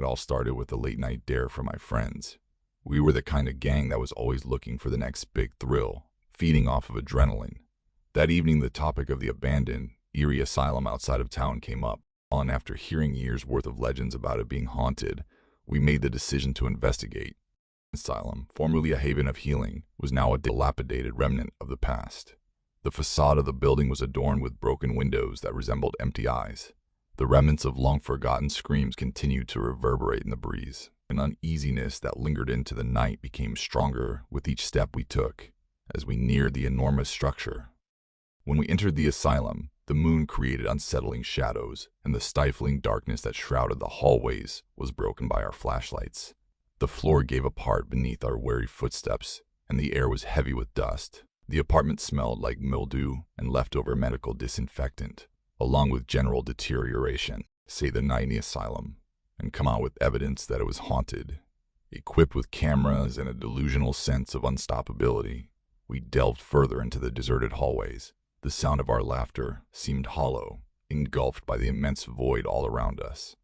It all started with a late-night dare from my friends. We were the kind of gang that was always looking for the next big thrill, feeding off of adrenaline. That evening, the topic of the abandoned, Eerie Asylum outside of town came up, and after hearing years' worth of legends about it being haunted, we made the decision to investigate. Asylum, formerly a haven of healing, was now a dilapidated remnant of the past. The facade of the building was adorned with broken windows that resembled empty eyes. The remnants of long-forgotten screams continued to reverberate in the breeze. An uneasiness that lingered into the night became stronger with each step we took as we neared the enormous structure. When we entered the asylum, the moon created unsettling shadows, and the stifling darkness that shrouded the hallways was broken by our flashlights. The floor gave apart beneath our wary footsteps, and the air was heavy with dust. The apartment smelled like mildew and leftover medical disinfectant, along with general deterioration. Say the night in the asylum, and come out with evidence that it was haunted. Equipped with cameras and a delusional sense of unstoppability, we delved further into the deserted hallways. The sound of our laughter seemed hollow, engulfed by the immense void all around us.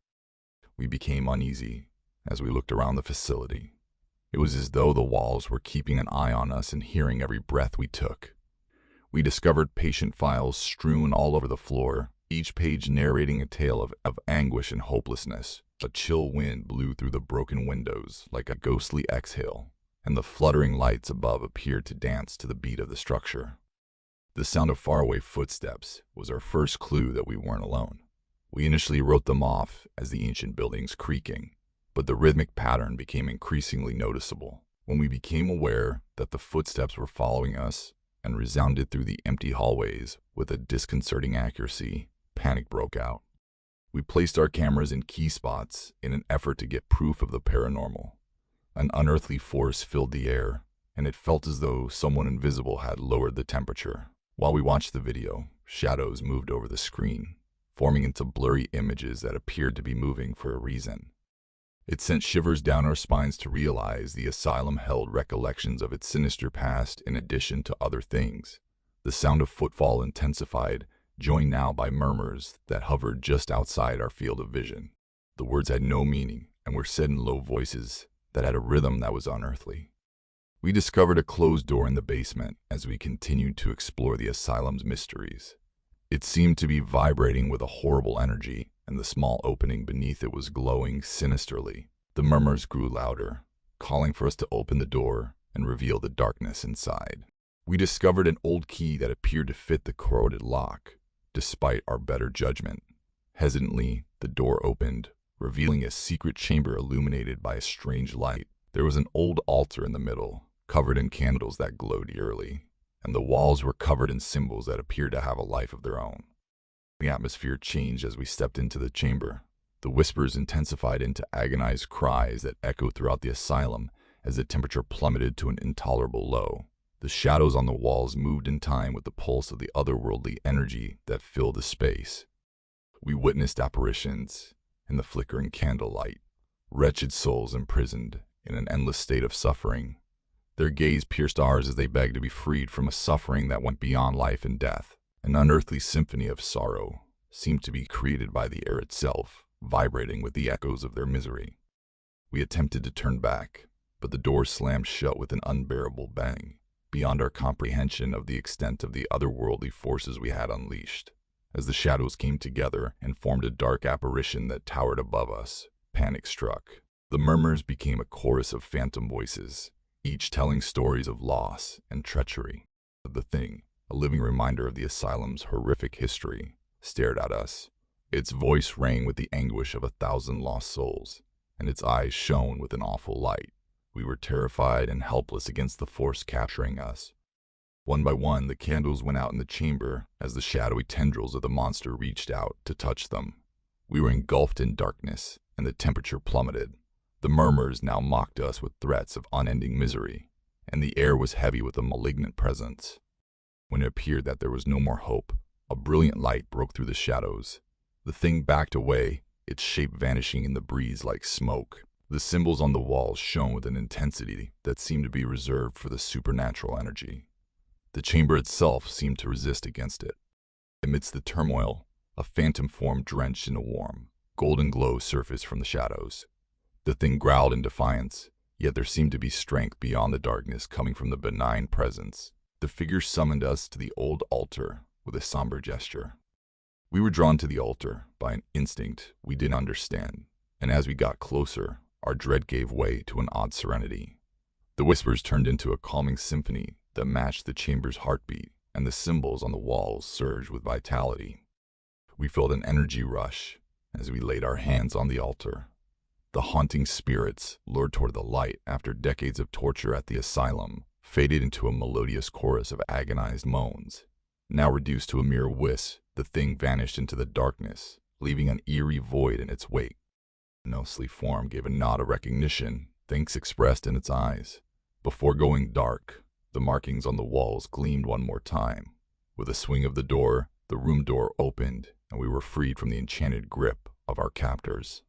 We became uneasy as we looked around the facility. It was as though the walls were keeping an eye on us and hearing every breath we took. We discovered patient files strewn all over the floor, each page narrating a tale of anguish and hopelessness. A chill wind blew through the broken windows like a ghostly exhale, and the fluttering lights above appeared to dance to the beat of the structure. The sound of faraway footsteps was our first clue that we weren't alone. We initially wrote them off as the ancient buildings creaking, but the rhythmic pattern became increasingly noticeable. When we became aware that the footsteps were following us and resounded through the empty hallways with a disconcerting accuracy, panic broke out. We placed our cameras in key spots in an effort to get proof of the paranormal. An unearthly force filled the air, and it felt as though someone invisible had lowered the temperature. While we watched the video, shadows moved over the screen, forming into blurry images that appeared to be moving for a reason. It sent shivers down our spines to realize the asylum held recollections of its sinister past in addition to other things. The sound of footfall intensified, joined now by murmurs that hovered just outside our field of vision. The words had no meaning and were said in low voices that had a rhythm that was unearthly. We discovered a closed door in the basement as we continued to explore the asylum's mysteries. It seemed to be vibrating with a horrible energy, and the small opening beneath it was glowing sinisterly. The murmurs grew louder, calling for us to open the door and reveal the darkness inside. We discovered an old key that appeared to fit the corroded lock, despite our better judgment. Hesitantly, the door opened, revealing a secret chamber illuminated by a strange light. There was an old altar in the middle, covered in candles that glowed eerily, and the walls were covered in symbols that appeared to have a life of their own. The atmosphere changed as we stepped into the chamber. The whispers intensified into agonized cries that echoed throughout the asylum as the temperature plummeted to an intolerable low. The shadows on the walls moved in time with the pulse of the otherworldly energy that filled the space. We witnessed apparitions in the flickering candlelight, wretched souls imprisoned in an endless state of suffering. Their gaze pierced ours as they begged to be freed from a suffering that went beyond life and death. An unearthly symphony of sorrow seemed to be created by the air itself, vibrating with the echoes of their misery. We attempted to turn back, but the door slammed shut with an unbearable bang, beyond our comprehension of the extent of the otherworldly forces we had unleashed. As the shadows came together and formed a dark apparition that towered above us, panic struck. The murmurs became a chorus of phantom voices, each telling stories of loss and treachery. The thing, a living reminder of the asylum's horrific history, stared at us. Its voice rang with the anguish of 1,000 lost souls, and its eyes shone with an awful light. We were terrified and helpless against the force capturing us. One by one, the candles went out in the chamber as the shadowy tendrils of the monster reached out to touch them. We were engulfed in darkness, and the temperature plummeted. The murmurs now mocked us with threats of unending misery, and the air was heavy with a malignant presence. When it appeared that there was no more hope, a brilliant light broke through the shadows. The thing backed away, its shape vanishing in the breeze like smoke. The symbols on the walls shone with an intensity that seemed to be reserved for the supernatural energy. The chamber itself seemed to resist against it. Amidst the turmoil, a phantom form drenched in a warm, golden glow surfaced from the shadows. The thing growled in defiance, yet there seemed to be strength beyond the darkness coming from the benign presence. The figure summoned us to the old altar with a somber gesture. We were drawn to the altar by an instinct we didn't understand, and as we got closer, our dread gave way to an odd serenity. The whispers turned into a calming symphony that matched the chamber's heartbeat, and the symbols on the walls surged with vitality. We felt an energy rush as we laid our hands on the altar. The haunting spirits, lured toward the light after decades of torture at the asylum, faded into a melodious chorus of agonized moans. Now reduced to a mere wisp, the thing vanished into the darkness, leaving an eerie void in its wake. No sleep form gave a nod of recognition, thanks expressed in its eyes. Before going dark, the markings on the walls gleamed one more time. With a swing of the door, the room door opened, and we were freed from the enchanted grip of our captors.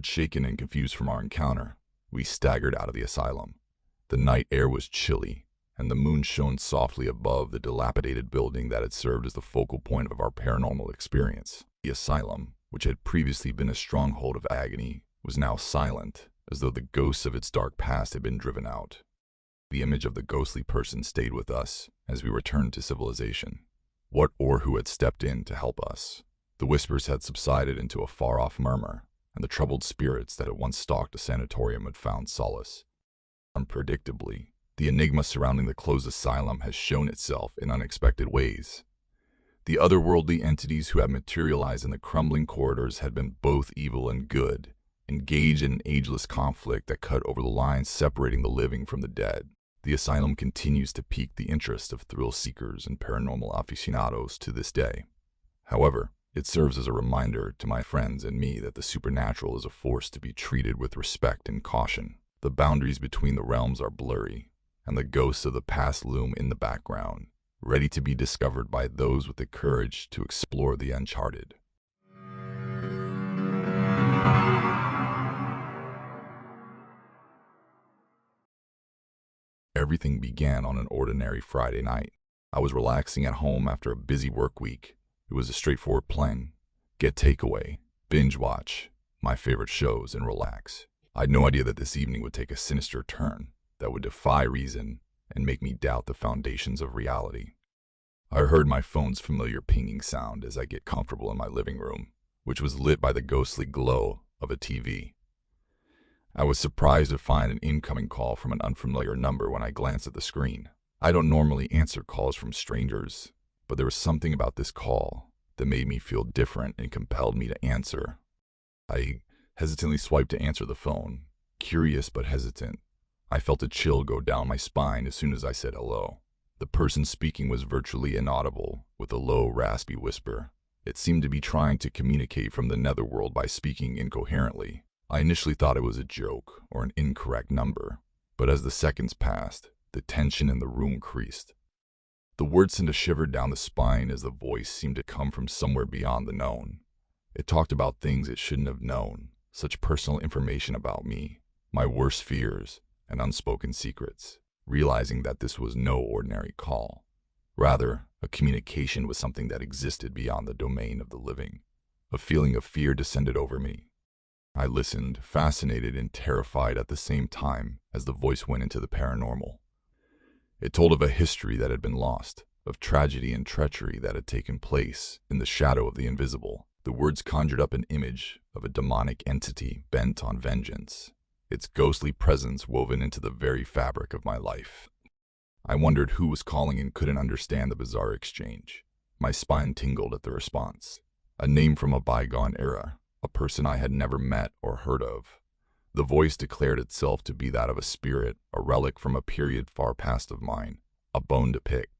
Shaken and confused from our encounter, we staggered out of the asylum. The night air was chilly, and the moon shone softly above the dilapidated building that had served as the focal point of our paranormal experience. The asylum, which had previously been a stronghold of agony, was now silent, as though the ghosts of its dark past had been driven out. The image of the ghostly person stayed with us as we returned to civilization. What or who had stepped in to help us? The whispers had subsided into a far-off murmur, and the troubled spirits that had once stalked a sanatorium had found solace. Unpredictably, the enigma surrounding the closed asylum has shown itself in unexpected ways. The otherworldly entities who had materialized in the crumbling corridors had been both evil and good, engaged in an ageless conflict that cut over the lines separating the living from the dead. The asylum continues to pique the interest of thrill seekers and paranormal aficionados to this day. However, it serves as a reminder to my friends and me that the supernatural is a force to be treated with respect and caution. The boundaries between the realms are blurry, and the ghosts of the past loom in the background, ready to be discovered by those with the courage to explore the uncharted. Everything began on an ordinary Friday night. I was relaxing at home after a busy work week. It was a straightforward plan: get takeaway, binge watch my favorite shows, and relax. I had no idea that this evening would take a sinister turn that would defy reason and make me doubt the foundations of reality. I heard my phone's familiar pinging sound as I get comfortable in my living room, which was lit by the ghostly glow of a TV. I was surprised to find an incoming call from an unfamiliar number when I glanced at the screen. I don't normally answer calls from strangers, but there was something about this call that made me feel different and compelled me to answer. I hesitantly swiped to answer the phone, curious but hesitant. I felt a chill go down my spine as soon as I said hello. The person speaking was virtually inaudible, with a low, raspy whisper. It seemed to be trying to communicate from the netherworld by speaking incoherently. I initially thought it was a joke or an incorrect number, but as the seconds passed, the tension in the room increased. The words sent a shiver down the spine as the voice seemed to come from somewhere beyond the known. It talked about things it shouldn't have known, such personal information about me, my worst fears, and unspoken secrets. Realizing that this was no ordinary call. Rather, a communication with something that existed beyond the domain of the living. A feeling of fear descended over me. I listened, fascinated and terrified at the same time as the voice went into the paranormal. It told of a history that had been lost, of tragedy and treachery that had taken place in the shadow of the invisible. The words conjured up an image of a demonic entity bent on vengeance, its ghostly presence woven into the very fabric of my life. I wondered who was calling and couldn't understand the bizarre exchange. My spine tingled at the response. A name from a bygone era, a person I had never met or heard of. The voice declared itself to be that of a spirit, a relic from a period far past of mine, a bone to pick.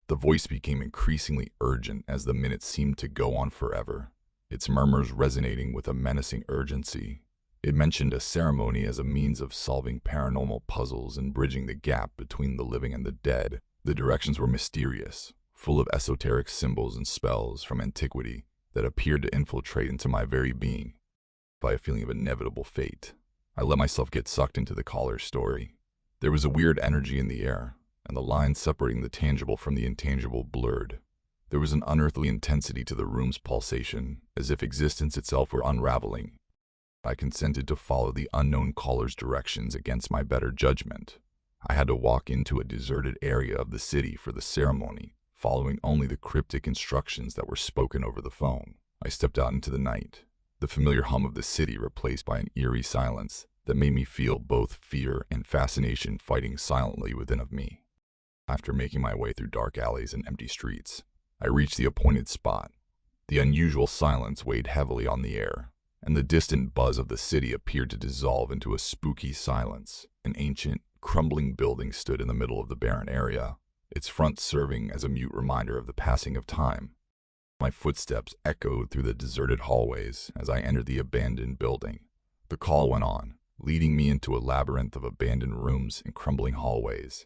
The voice became increasingly urgent as the minutes seemed to go on forever, its murmurs resonating with a menacing urgency. It mentioned a ceremony as a means of solving paranormal puzzles and bridging the gap between the living and the dead. The directions were mysterious, full of esoteric symbols and spells from antiquity that appeared to infiltrate into my very being. By a feeling of inevitable fate, I let myself get sucked into the caller's story. There was a weird energy in the air, and the lines separating the tangible from the intangible blurred. There was an unearthly intensity to the room's pulsation, as if existence itself were unraveling. I consented to follow the unknown caller's directions against my better judgment. I had to walk into a deserted area of the city for the ceremony, following only the cryptic instructions that were spoken over the phone. I stepped out into the night, the familiar hum of the city replaced by an eerie silence that made me feel both fear and fascination fighting silently within of me. After making my way through dark alleys and empty streets, I reached the appointed spot. The unusual silence weighed heavily on the air, and the distant buzz of the city appeared to dissolve into a spooky silence. An ancient, crumbling building stood in the middle of the barren area, its front serving as a mute reminder of the passing of time. My footsteps echoed through the deserted hallways as I entered the abandoned building. The call went on, leading me into a labyrinth of abandoned rooms and crumbling hallways.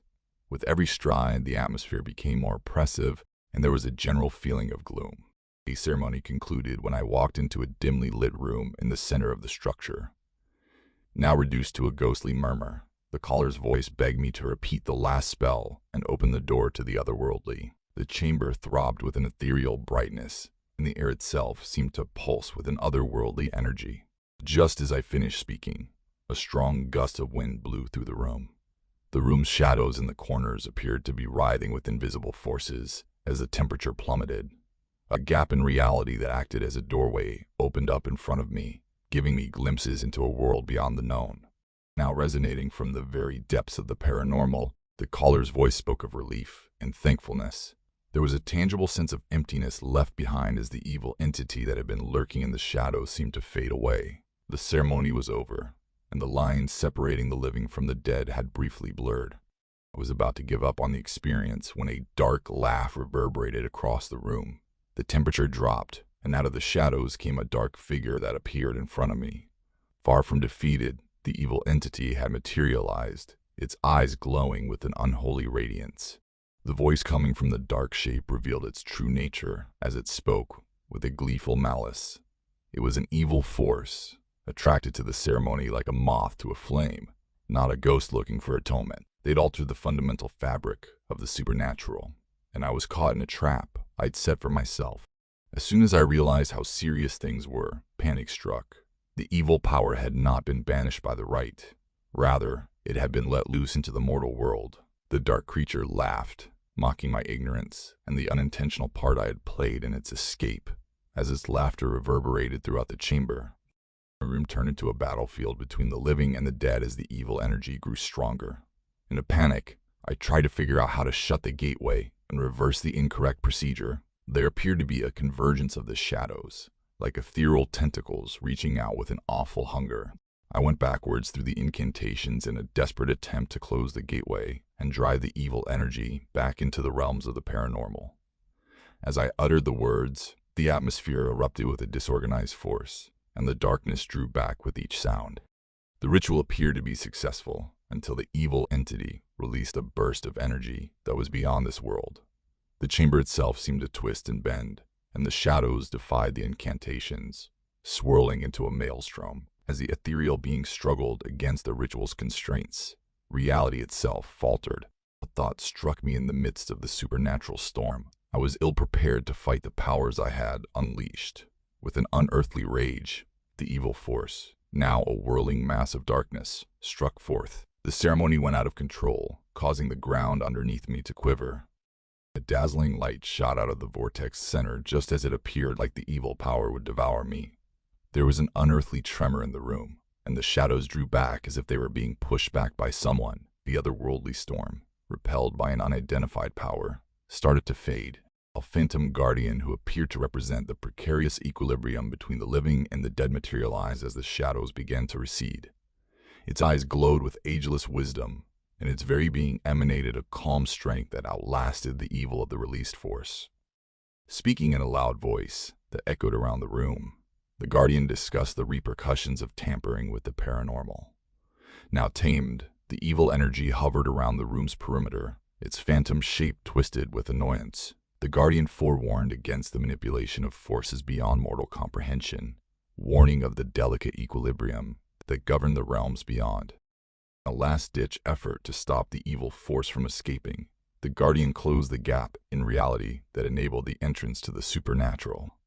With every stride, the atmosphere became more oppressive, and there was a general feeling of gloom. The ceremony concluded when I walked into a dimly lit room in the center of the structure. Now reduced to a ghostly murmur, the caller's voice begged me to repeat the last spell and open the door to the otherworldly. The chamber throbbed with an ethereal brightness, and the air itself seemed to pulse with an otherworldly energy. Just as I finished speaking, a strong gust of wind blew through the room. The room's shadows in the corners appeared to be writhing with invisible forces as the temperature plummeted. A gap in reality that acted as a doorway opened up in front of me, giving me glimpses into a world beyond the known. Now resonating from the very depths of the paranormal, the caller's voice spoke of relief and thankfulness. There was a tangible sense of emptiness left behind as the evil entity that had been lurking in the shadows seemed to fade away. The ceremony was over, and the lines separating the living from the dead had briefly blurred. I was about to give up on the experience when a dark laugh reverberated across the room. The temperature dropped, and out of the shadows came a dark figure that appeared in front of me. Far from defeated, the evil entity had materialized, its eyes glowing with an unholy radiance. The voice coming from the dark shape revealed its true nature as it spoke with a gleeful malice. It was an evil force, attracted to the ceremony like a moth to a flame, not a ghost looking for atonement. They'd altered the fundamental fabric of the supernatural, and I was caught in a trap I'd set for myself. As soon as I realized how serious things were, panic struck. The evil power had not been banished by the rite. Rather, it had been let loose into the mortal world. The dark creature laughed, mocking my ignorance and the unintentional part I had played in its escape. As its laughter reverberated throughout the chamber, the room turned into a battlefield between the living and the dead as the evil energy grew stronger. In a panic, I tried to figure out how to shut the gateway and reverse the incorrect procedure. There appeared to be a convergence of the shadows, like ethereal tentacles reaching out with an awful hunger. I went backwards through the incantations in a desperate attempt to close the gateway and drive the evil energy back into the realms of the paranormal. As I uttered the words, the atmosphere erupted with a disorganized force, and the darkness drew back with each sound. The ritual appeared to be successful until the evil entity released a burst of energy that was beyond this world. The chamber itself seemed to twist and bend, and the shadows defied the incantations, swirling into a maelstrom. As the ethereal being struggled against the ritual's constraints, reality itself faltered. A thought struck me in the midst of the supernatural storm. I was ill-prepared to fight the powers I had unleashed. With an unearthly rage, the evil force, now a whirling mass of darkness, struck forth. The ceremony went out of control, causing the ground underneath me to quiver. A dazzling light shot out of the vortex center just as it appeared like the evil power would devour me. There was an unearthly tremor in the room, and the shadows drew back as if they were being pushed back by someone. The otherworldly storm, repelled by an unidentified power, started to fade. A phantom guardian who appeared to represent the precarious equilibrium between the living and the dead materialized as the shadows began to recede. Its eyes glowed with ageless wisdom, and its very being emanated a calm strength that outlasted the evil of the released force. Speaking in a loud voice that echoed around the room, the guardian discussed the repercussions of tampering with the paranormal. Now tamed, the evil energy hovered around the room's perimeter, its phantom shape twisted with annoyance. The guardian forewarned against the manipulation of forces beyond mortal comprehension, warning of the delicate equilibrium that governed the realms beyond. A last-ditch effort to stop the evil force from escaping, the guardian closed the gap in reality that enabled the entrance to the supernatural.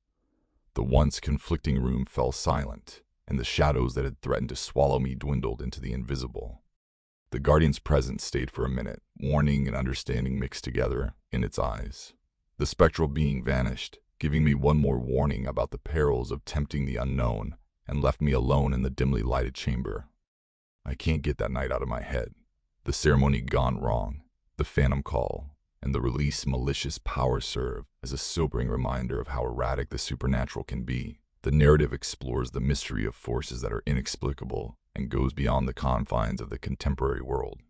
The once conflicting room fell silent, and the shadows that had threatened to swallow me dwindled into the invisible. The guardian's presence stayed for a minute, warning and understanding mixed together in its eyes. The spectral being vanished, giving me one more warning about the perils of tempting the unknown, and left me alone in the dimly lighted chamber. I can't get that night out of my head. The ceremony gone wrong, the phantom call, and the released malicious power serve as a sobering reminder of how erratic the supernatural can be. The narrative explores the mystery of forces that are inexplicable and goes beyond the confines of the contemporary world.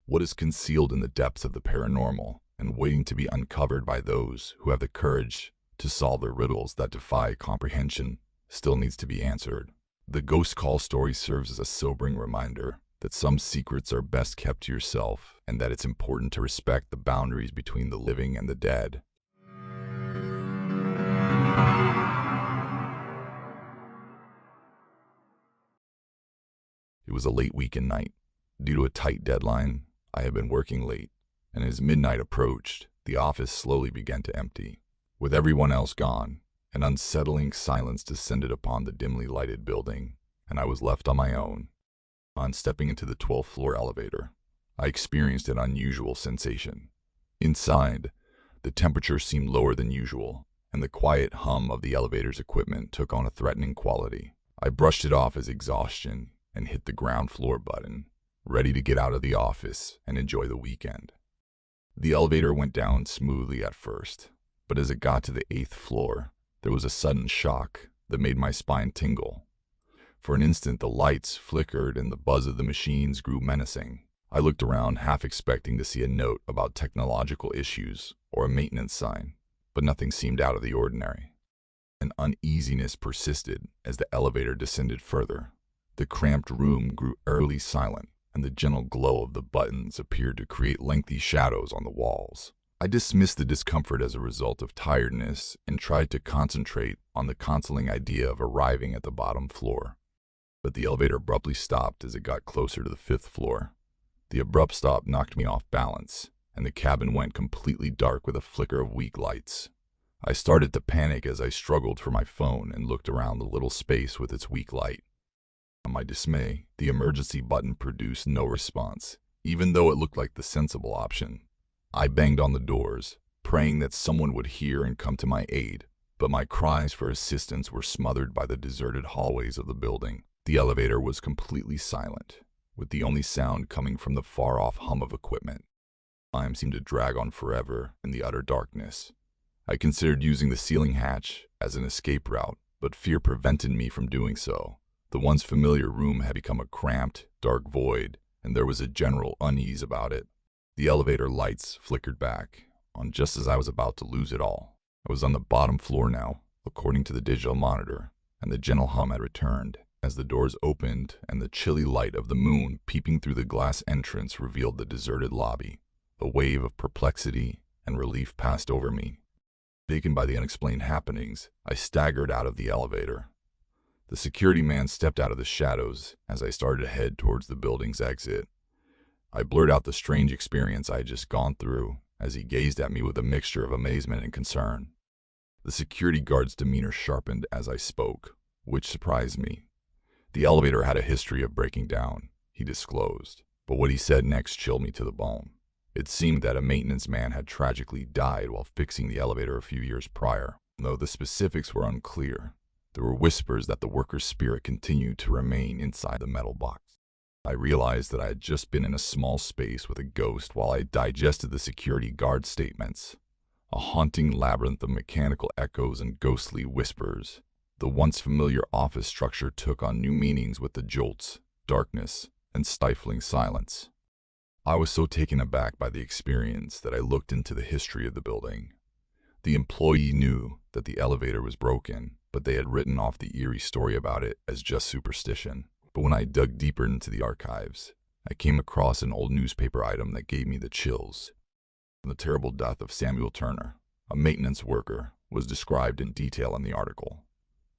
What is concealed in the depths of the paranormal and waiting to be uncovered by those who have the courage to solve the riddles that defy comprehension still needs to be answered. The ghost call story serves as a sobering reminder that some secrets are best kept to yourself and that it's important to respect the boundaries between the living and the dead. It was a late weekend night. Due to a tight deadline, I had been working late, and as midnight approached, the office slowly began to empty. With everyone else gone, an unsettling silence descended upon the dimly lighted building, and I was left on my own. On stepping into the 12th floor elevator, I experienced an unusual sensation. Inside, the temperature seemed lower than usual, and the quiet hum of the elevator's equipment took on a threatening quality. I brushed it off as exhaustion and hit the ground floor button, ready to get out of the office and enjoy the weekend. The elevator went down smoothly at first, but as it got to the 8th floor, there was a sudden shock that made my spine tingle. For an instant, the lights flickered and the buzz of the machines grew menacing. I looked around, half expecting to see a note about technological issues or a maintenance sign, but nothing seemed out of the ordinary. An uneasiness persisted as the elevator descended further. The cramped room grew eerily silent, and the gentle glow of the buttons appeared to create lengthy shadows on the walls. I dismissed the discomfort as a result of tiredness and tried to concentrate on the consoling idea of arriving at the bottom floor. But the elevator abruptly stopped as it got closer to the 5th floor. The abrupt stop knocked me off balance, and the cabin went completely dark with a flicker of weak lights. I started to panic as I struggled for my phone and looked around the little space with its weak light. To my dismay, the emergency button produced no response, even though it looked like the sensible option. I banged on the doors, praying that someone would hear and come to my aid, but my cries for assistance were smothered by the deserted hallways of the building. The elevator was completely silent, with the only sound coming from the far-off hum of equipment. Time seemed to drag on forever in the utter darkness. I considered using the ceiling hatch as an escape route, but fear prevented me from doing so. The once familiar room had become a cramped, dark void, and there was a general unease about it. The elevator lights flickered back on just as I was about to lose it all. I was on the bottom floor now, according to the digital monitor, and the gentle hum had returned. As the doors opened and the chilly light of the moon peeping through the glass entrance revealed the deserted lobby, a wave of perplexity and relief passed over me. Taken by the unexplained happenings, I staggered out of the elevator. The security man stepped out of the shadows as I started to head towards the building's exit. I blurted out the strange experience I had just gone through as he gazed at me with a mixture of amazement and concern. The security guard's demeanor sharpened as I spoke, which surprised me. The elevator had a history of breaking down, he disclosed, but what he said next chilled me to the bone. It seemed that a maintenance man had tragically died while fixing the elevator a few years prior. Though the specifics were unclear, there were whispers that the worker's spirit continued to remain inside the metal box. I realized that I had just been in a small space with a ghost while I digested the security guard's statements. A haunting labyrinth of mechanical echoes and ghostly whispers. The once familiar office structure took on new meanings with the jolts, darkness, and stifling silence. I was so taken aback by the experience that I looked into the history of the building. The employee knew that the elevator was broken, but they had written off the eerie story about it as just superstition. But when I dug deeper into the archives, I came across an old newspaper item that gave me the chills. The terrible death of Samuel Turner, a maintenance worker, was described in detail in the article.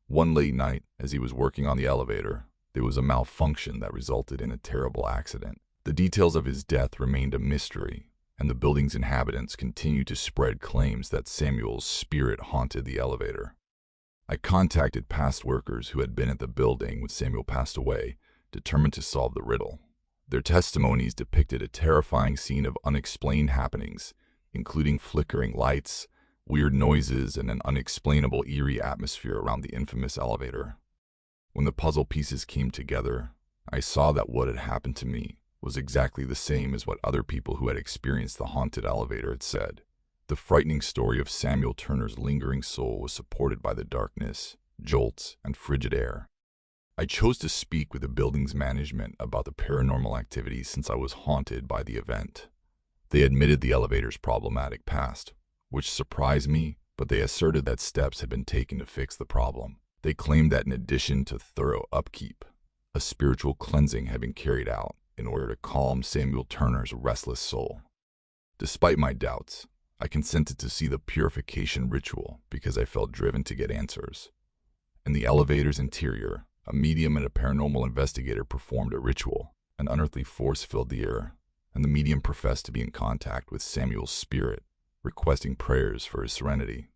One late night, as he was working on the elevator, there was a malfunction that resulted in a terrible accident. The details of his death remained a mystery, and the building's inhabitants continued to spread claims that Samuel's spirit haunted the elevator. I contacted past workers who had been at the building when Samuel passed away, determined to solve the riddle. Their testimonies depicted a terrifying scene of unexplained happenings, including flickering lights, weird noises, and an unexplainable eerie atmosphere around the infamous elevator. When the puzzle pieces came together, I saw that what had happened to me was exactly the same as what other people who had experienced the haunted elevator had said. The frightening story of Samuel Turner's lingering soul was supported by the darkness, jolts, and frigid air. I chose to speak with the building's management about the paranormal activity since I was haunted by the event. They admitted the elevator's problematic past, which surprised me, but they asserted that steps had been taken to fix the problem. They claimed that in addition to thorough upkeep, a spiritual cleansing had been carried out in order to calm Samuel Turner's restless soul. Despite my doubts, I consented to see the purification ritual because I felt driven to get answers. In the elevator's interior, a medium and a paranormal investigator performed a ritual. An unearthly force filled the air, and the medium professed to be in contact with Samuel's spirit, requesting prayers for his serenity.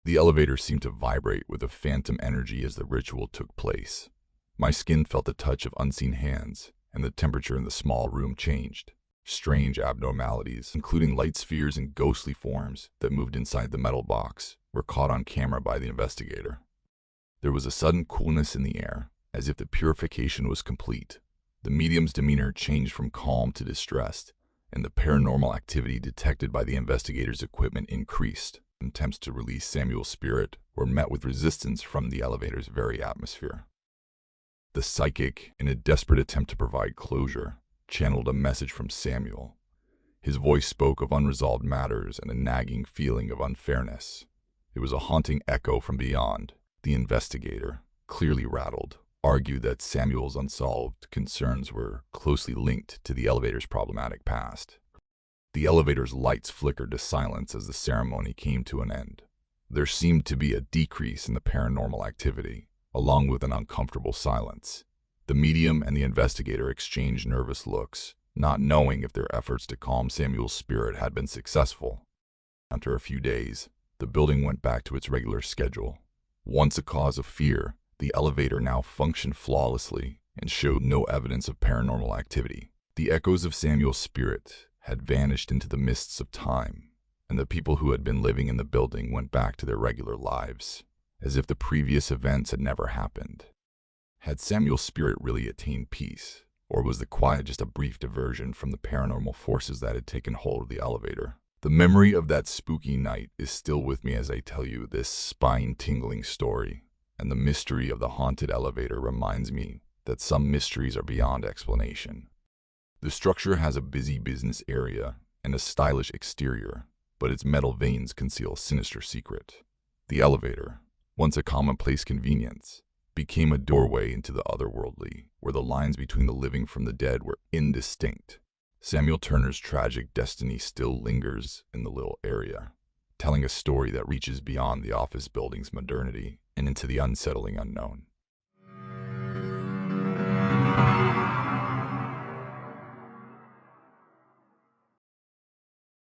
The elevator seemed to vibrate with a phantom energy as the ritual took place. My skin felt the touch of unseen hands, and the temperature in the small room changed. Strange abnormalities, including light spheres and ghostly forms that moved inside the metal box, were caught on camera by the investigator. There was a sudden coolness in the air, as if the purification was complete. The medium's demeanor changed from calm to distressed, and the paranormal activity detected by the investigator's equipment increased. Attempts to release Samuel's spirit were met with resistance from the elevator's very atmosphere. The psychic, in a desperate attempt to provide closure, channeled a message from Samuel. His voice spoke of unresolved matters and a nagging feeling of unfairness. It was a haunting echo from beyond. The investigator, clearly rattled, argued that Samuel's unsolved concerns were closely linked to the elevator's problematic past. The elevator's lights flickered to silence as the ceremony came to an end. There seemed to be a decrease in the paranormal activity, along with an uncomfortable silence. The medium and the investigator exchanged nervous looks, not knowing if their efforts to calm Samuel's spirit had been successful. After a few days, the building went back to its regular schedule. Once a cause of fear, the elevator now functioned flawlessly and showed no evidence of paranormal activity. The echoes of Samuel's spirit had vanished into the mists of time, and the people who had been living in the building went back to their regular lives, as if the previous events had never happened. Had Samuel's spirit really attained peace, or was the quiet just a brief diversion from the paranormal forces that had taken hold of the elevator? The memory of that spooky night is still with me as I tell you this spine-tingling story, and the mystery of the haunted elevator reminds me that some mysteries are beyond explanation. The structure has a busy business area and a stylish exterior, but its metal veins conceal a sinister secret. The elevator, once a commonplace convenience, became a doorway into the otherworldly, where the lines between the living from the dead were indistinct. Samuel Turner's tragic destiny still lingers in the little area, telling a story that reaches beyond the office building's modernity and into the unsettling unknown.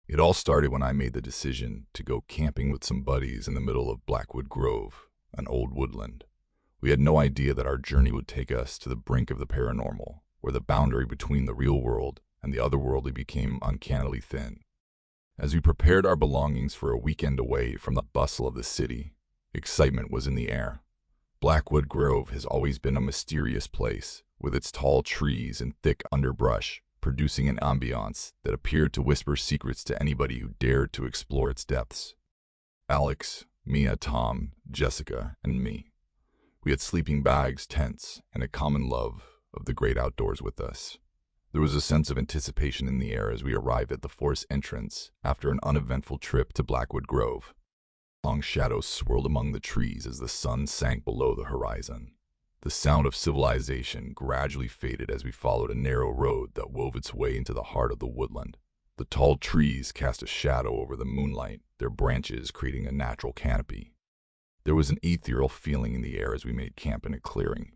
It all started when I made the decision to go camping with some buddies in the middle of Blackwood Grove, an old woodland. We had no idea that our journey would take us to the brink of the paranormal, where the boundary between the real world and the otherworldly became uncannily thin. As we prepared our belongings for a weekend away from the bustle of the city, excitement was in the air. Blackwood Grove has always been a mysterious place, with its tall trees and thick underbrush, producing an ambiance that appeared to whisper secrets to anybody who dared to explore its depths. Alex, Mia, Tom, Jessica, and me. We had sleeping bags, tents, and a common love of the great outdoors with us. There was a sense of anticipation in the air as we arrived at the forest entrance after an uneventful trip to Blackwood Grove. Long shadows swirled among the trees as the sun sank below the horizon. The sound of civilization gradually faded as we followed a narrow road that wove its way into the heart of the woodland. The tall trees cast a shadow over the moonlight, their branches creating a natural canopy. There was an ethereal feeling in the air as we made camp in a clearing.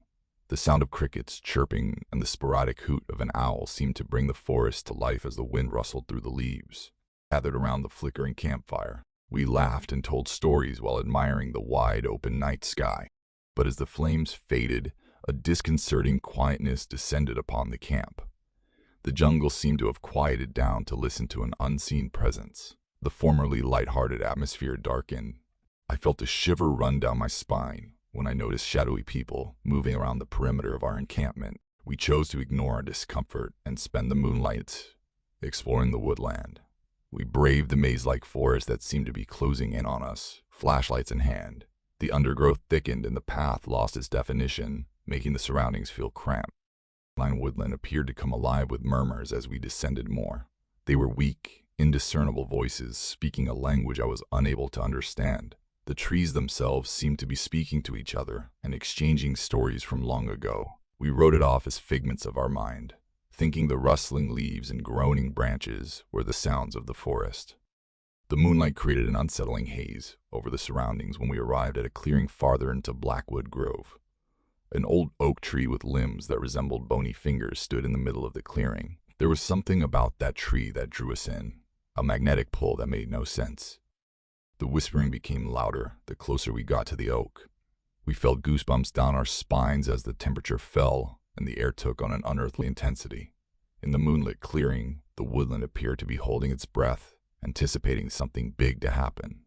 The sound of crickets chirping and the sporadic hoot of an owl seemed to bring the forest to life as the wind rustled through the leaves. Gathered around the flickering campfire, We laughed and told stories while admiring the wide-open night sky. But as the flames faded, a disconcerting quietness descended upon the camp. The jungle seemed to have quieted down to listen to an unseen presence. The formerly light-hearted atmosphere darkened. I felt a shiver run down my spine when I noticed shadowy people moving around the perimeter of our encampment. We chose to ignore our discomfort and spend the moonlight exploring the woodland. We braved the maze-like forest that seemed to be closing in on us, flashlights in hand. The undergrowth thickened and the path lost its definition, making the surroundings feel cramped. The woodland appeared to come alive with murmurs as we descended more. They were weak, indiscernible voices speaking a language I was unable to understand. The trees themselves seemed to be speaking to each other and exchanging stories from long ago. We wrote it off as figments of our mind, thinking the rustling leaves and groaning branches were the sounds of the forest. The moonlight created an unsettling haze over the surroundings when we arrived at a clearing farther into Blackwood Grove. An old oak tree with limbs that resembled bony fingers stood in the middle of the clearing. There was something about that tree that drew us in, a magnetic pull that made no sense. The whispering became louder the closer we got to the oak. We felt goosebumps down our spines as the temperature fell and the air took on an unearthly intensity. In the moonlit clearing, the woodland appeared to be holding its breath, anticipating something big to happen.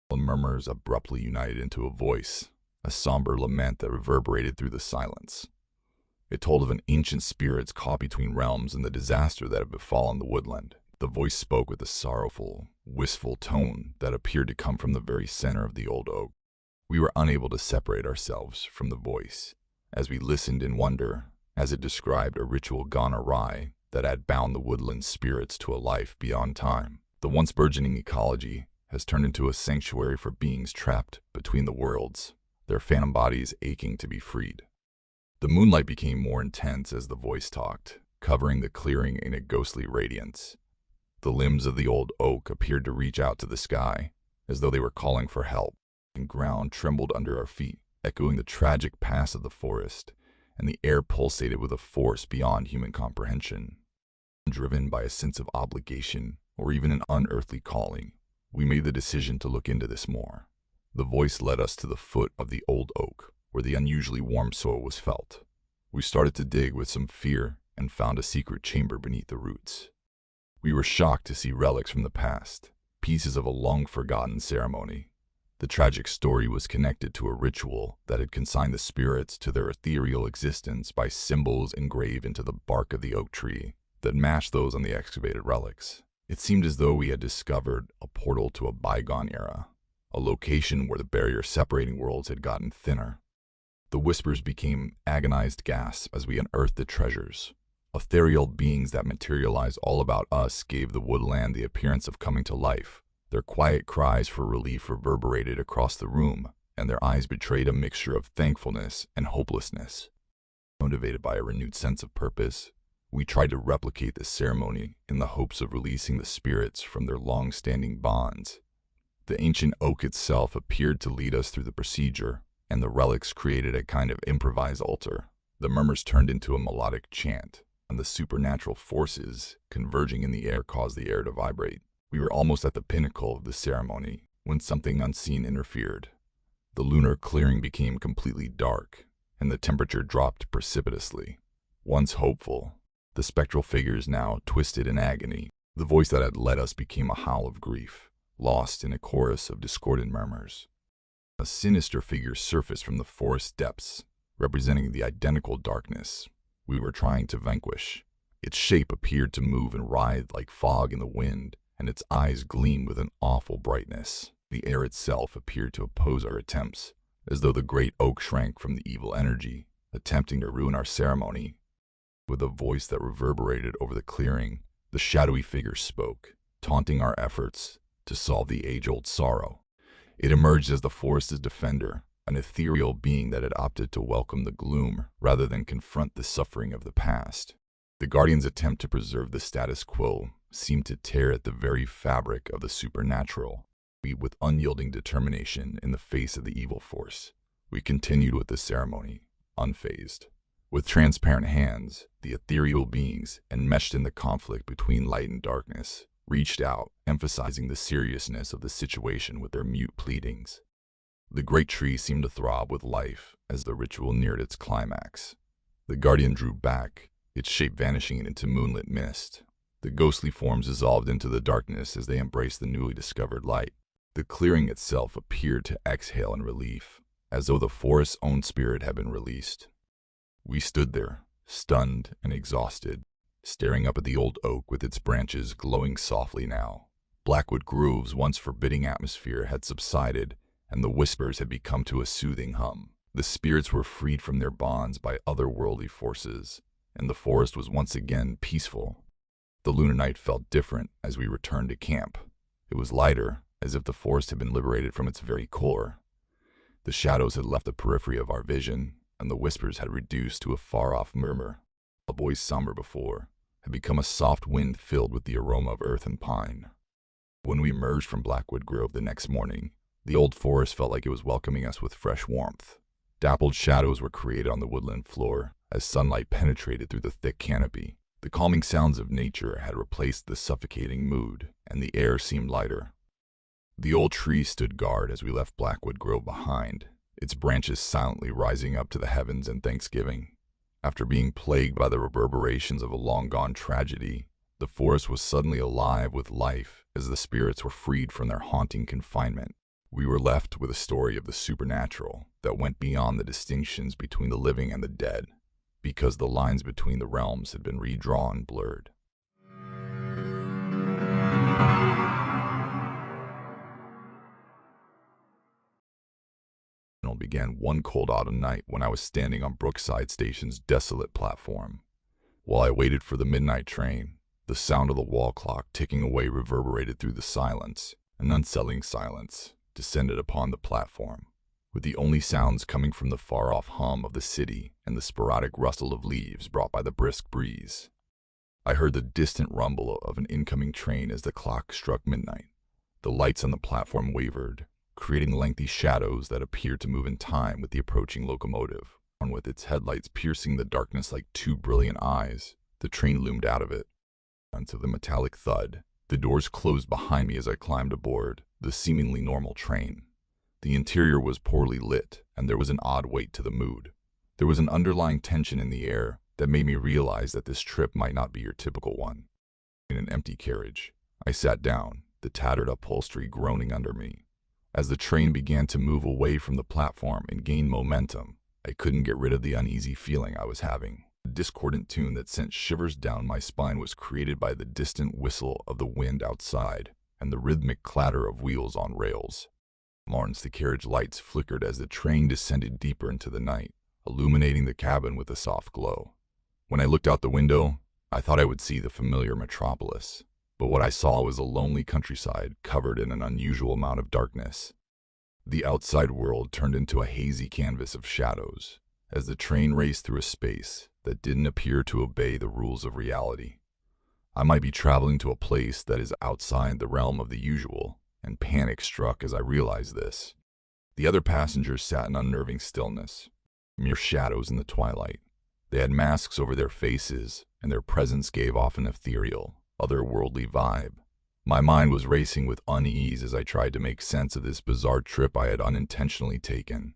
The murmurs abruptly united into a voice, a somber lament that reverberated through the silence. It told of an ancient spirit's caught between realms and the disaster that had befallen the woodland. The voice spoke with a sorrowful, wistful tone that appeared to come from the very center of the old oak. We were unable to separate ourselves from the voice as we listened in wonder, as it described a ritual gone awry that had bound the woodland spirits to a life beyond time. The once burgeoning ecology has turned into a sanctuary for beings trapped between the worlds, their phantom bodies aching to be freed. The moonlight became more intense as the voice talked, covering the clearing in a ghostly radiance. The limbs of the old oak appeared to reach out to the sky, as though they were calling for help, and ground trembled under our feet, echoing the tragic past of the forest, and the air pulsated with a force beyond human comprehension. Driven by a sense of obligation, or even an unearthly calling, we made the decision to look into this more. The voice led us to the foot of the old oak, where the unusually warm soil was felt. We started to dig with some fear and found a secret chamber beneath the roots. We were shocked to see relics from the past, pieces of a long-forgotten ceremony. The tragic story was connected to a ritual that had consigned the spirits to their ethereal existence by symbols engraved into the bark of the oak tree that matched those on the excavated relics. It seemed as though we had discovered a portal to a bygone era, a location where the barrier separating worlds had gotten thinner. The whispers became agonized gasps as we unearthed the treasures. Ethereal beings that materialized all about us gave the woodland the appearance of coming to life. Their quiet cries for relief reverberated across the room, and their eyes betrayed a mixture of thankfulness and hopelessness. Motivated by a renewed sense of purpose, we tried to replicate this ceremony in the hopes of releasing the spirits from their long-standing bonds. The ancient oak itself appeared to lead us through the procedure, and the relics created a kind of improvised altar. The murmurs turned into a melodic chant, and the supernatural forces converging in the air caused the air to vibrate. We were almost at the pinnacle of the ceremony when something unseen interfered. The lunar clearing became completely dark, and the temperature dropped precipitously. Once hopeful, the spectral figures now twisted in agony. The voice that had led us became a howl of grief, lost in a chorus of discordant murmurs. A sinister figure surfaced from the forest depths, representing the identical darkness we were trying to vanquish. Its shape appeared to move and writhe like fog in the wind, and its eyes gleamed with an awful brightness. The air itself appeared to oppose our attempts, as though the great oak shrank from the evil energy, attempting to ruin our ceremony. With a voice that reverberated over the clearing, the shadowy figure spoke, taunting our efforts to solve the age-old sorrow. It emerged as the forest's defender, an ethereal being that had opted to welcome the gloom rather than confront the suffering of the past. The Guardian's attempt to preserve the status quo seemed to tear at the very fabric of the supernatural. With unyielding determination in the face of the evil force, we continued with the ceremony, unfazed. With transparent hands, the ethereal beings enmeshed in the conflict between light and darkness. reached out, emphasizing the seriousness of the situation with their mute pleadings. The great tree seemed to throb with life as the ritual neared its climax. The guardian drew back, its shape vanishing into moonlit mist. The ghostly forms dissolved into the darkness as they embraced the newly discovered light. The clearing itself appeared to exhale in relief, as though the forest's own spirit had been released. We stood there, stunned and exhausted, staring up at the old oak with its branches glowing softly now. Blackwood Grove's once forbidding atmosphere had subsided, and the whispers had become to a soothing hum. The spirits were freed from their bonds by otherworldly forces, and the forest was once again peaceful. The lunar night felt different as we returned to camp. It was lighter, as if the forest had been liberated from its very core. The shadows had left the periphery of our vision, and the whispers had reduced to a far-off murmur. A voice somber before had become a soft wind filled with the aroma of earth and pine. When we emerged from Blackwood Grove the next morning, the old forest felt like it was welcoming us with fresh warmth. Dappled shadows were created on the woodland floor as sunlight penetrated through the thick canopy. The calming sounds of nature had replaced the suffocating mood, and the air seemed lighter. The old tree stood guard as we left Blackwood Grove behind, its branches silently rising up to the heavens in thanksgiving. After being plagued by the reverberations of a long-gone tragedy, the forest was suddenly alive with life as the spirits were freed from their haunting confinement. We were left with a story of the supernatural that went beyond the distinctions between the living and the dead, because the lines between the realms had been redrawn, blurred. Began one cold autumn night when I was standing on Brookside Station's desolate platform. While I waited for the midnight train, the sound of the wall clock ticking away reverberated through the silence. An unsettling silence descended upon the platform, with the only sounds coming from the far-off hum of the city and the sporadic rustle of leaves brought by the brisk breeze. I heard the distant rumble of an incoming train as the clock struck midnight. The lights on the platform wavered, creating lengthy shadows that appeared to move in time with the approaching locomotive. And with its headlights piercing the darkness like two brilliant eyes, the train loomed out of it. Unto the metallic thud, the doors closed behind me as I climbed aboard the seemingly normal train. The interior was poorly lit, and there was an odd weight to the mood. There was an underlying tension in the air that made me realize that this trip might not be your typical one. In an empty carriage, I sat down, the tattered upholstery groaning under me. As the train began to move away from the platform and gain momentum, I couldn't get rid of the uneasy feeling I was having. The discordant tune that sent shivers down my spine was created by the distant whistle of the wind outside and the rhythmic clatter of wheels on rails. The carriage lights flickered as the train descended deeper into the night, illuminating the cabin with a soft glow. When I looked out the window, I thought I would see the familiar metropolis. But what I saw was a lonely countryside covered in an unusual amount of darkness. The outside world turned into a hazy canvas of shadows as the train raced through a space that didn't appear to obey the rules of reality. I might be traveling to a place that is outside the realm of the usual, and panic struck as I realized this. The other passengers sat in unnerving stillness, mere shadows in the twilight. They had masks over their faces, and their presence gave off an ethereal, otherworldly vibe. My mind was racing with unease as I tried to make sense of this bizarre trip I had unintentionally taken.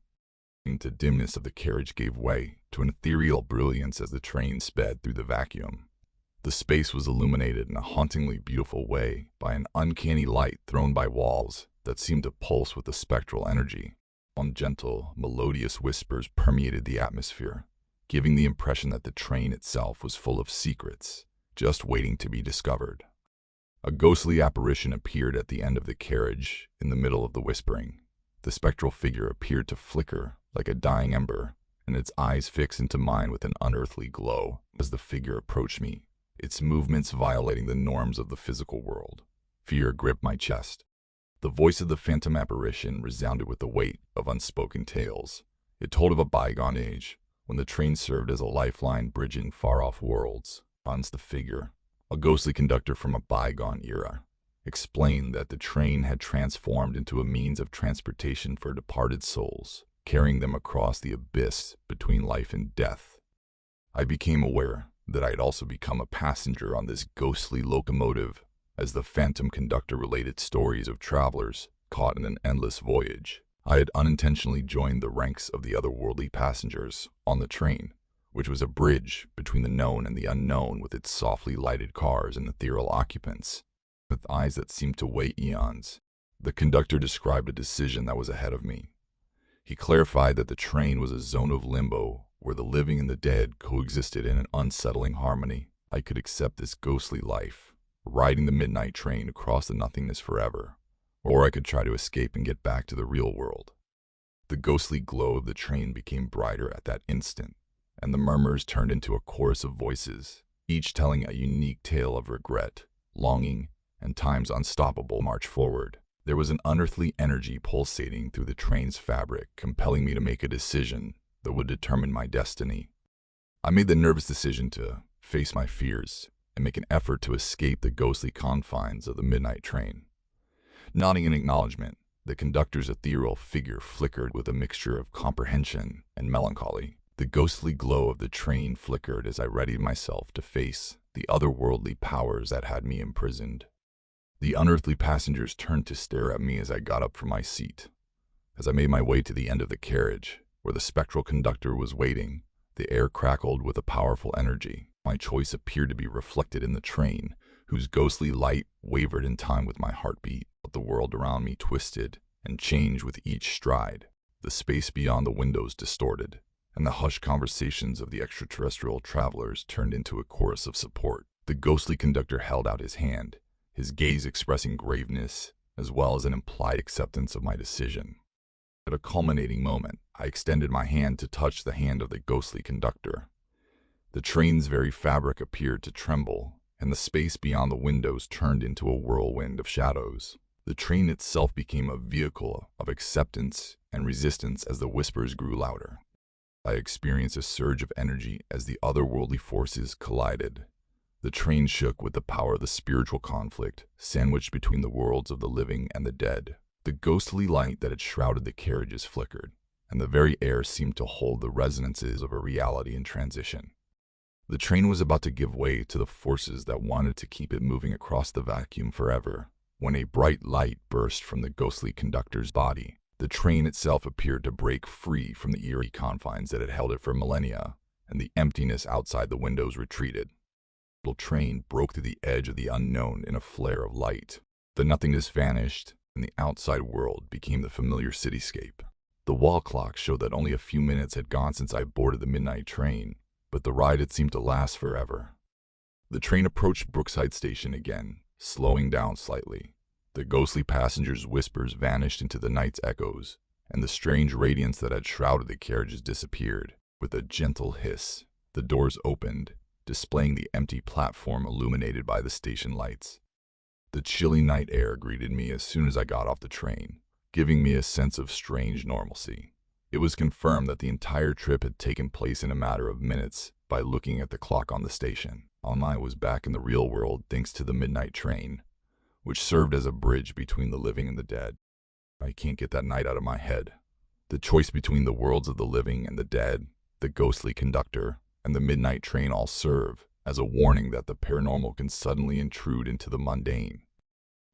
The dimness of the carriage gave way to an ethereal brilliance as the train sped through the vacuum. The space was illuminated in a hauntingly beautiful way by an uncanny light thrown by walls that seemed to pulse with a spectral energy. Gentle, melodious whispers permeated the atmosphere, giving the impression that the train itself was full of secrets, just waiting to be discovered. A ghostly apparition appeared at the end of the carriage, in the middle of the whispering. The spectral figure appeared to flicker like a dying ember, and its eyes fixed into mine with an unearthly glow. As the figure approached me, its movements violating the norms of the physical world, fear gripped my chest. The voice of the phantom apparition resounded with the weight of unspoken tales. It told of a bygone age, when the train served as a lifeline bridging far-off worlds. The figure, a ghostly conductor from a bygone era, explained that the train had transformed into a means of transportation for departed souls, carrying them across the abyss between life and death. I became aware that I had also become a passenger on this ghostly locomotive, as the phantom conductor related stories of travelers caught in an endless voyage. I had unintentionally joined the ranks of the otherworldly passengers on the train, which was a bridge between the known and the unknown, with its softly lighted cars and ethereal occupants, with eyes that seemed to weigh eons. The conductor described a decision that was ahead of me. He clarified that the train was a zone of limbo where the living and the dead coexisted in an unsettling harmony. I could accept this ghostly life, riding the midnight train across the nothingness forever, or I could try to escape and get back to the real world. The ghostly glow of the train became brighter at that instant, and the murmurs turned into a chorus of voices, each telling a unique tale of regret, longing, and time's unstoppable march forward. There was an unearthly energy pulsating through the train's fabric, compelling me to make a decision that would determine my destiny. I made the nervous decision to face my fears and make an effort to escape the ghostly confines of the midnight train. Nodding in acknowledgement, the conductor's ethereal figure flickered with a mixture of comprehension and melancholy. The ghostly glow of the train flickered as I readied myself to face the otherworldly powers that had me imprisoned. The unearthly passengers turned to stare at me as I got up from my seat. As I made my way to the end of the carriage, where the spectral conductor was waiting, the air crackled with a powerful energy. My choice appeared to be reflected in the train, whose ghostly light wavered in time with my heartbeat. But the world around me twisted and changed with each stride. The space beyond the windows distorted, and the hushed conversations of the extraterrestrial travelers turned into a chorus of support. The ghostly conductor held out his hand, his gaze expressing graveness as well as an implied acceptance of my decision. At a culminating moment, I extended my hand to touch the hand of the ghostly conductor. The train's very fabric appeared to tremble, and the space beyond the windows turned into a whirlwind of shadows. The train itself became a vehicle of acceptance and resistance as the whispers grew louder. I experienced a surge of energy as the otherworldly forces collided. The train shook with the power of the spiritual conflict, sandwiched between the worlds of the living and the dead. The ghostly light that had shrouded the carriages flickered, and the very air seemed to hold the resonances of a reality in transition. The train was about to give way to the forces that wanted to keep it moving across the vacuum forever, when a bright light burst from the ghostly conductor's body. The train itself appeared to break free from the eerie confines that had held it for millennia, and the emptiness outside the windows retreated. The train broke through the edge of the unknown in a flare of light. The nothingness vanished, and the outside world became the familiar cityscape. The wall clock showed that only a few minutes had gone since I boarded the midnight train, but the ride had seemed to last forever. The train approached Brookside Station again, slowing down slightly. The ghostly passengers' whispers vanished into the night's echoes, and the strange radiance that had shrouded the carriages disappeared. With a gentle hiss, the doors opened, displaying the empty platform illuminated by the station lights. The chilly night air greeted me as soon as I got off the train, giving me a sense of strange normalcy. It was confirmed that the entire trip had taken place in a matter of minutes by looking at the clock on the station. I was back in the real world thanks to the midnight train, which served as a bridge between the living and the dead. I can't get that night out of my head. The choice between the worlds of the living and the dead, the ghostly conductor, and the midnight train all serve as a warning that the paranormal can suddenly intrude into the mundane.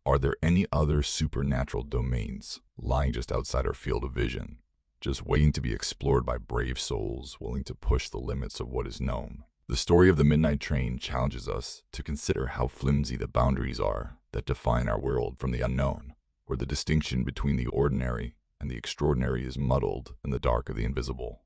Are there any other supernatural domains lying just outside our field of vision, just waiting to be explored by brave souls willing to push the limits of what is known? The story of the midnight train challenges us to consider how flimsy the boundaries are that define our world from the unknown, where the distinction between the ordinary and the extraordinary is muddled in the dark of the invisible.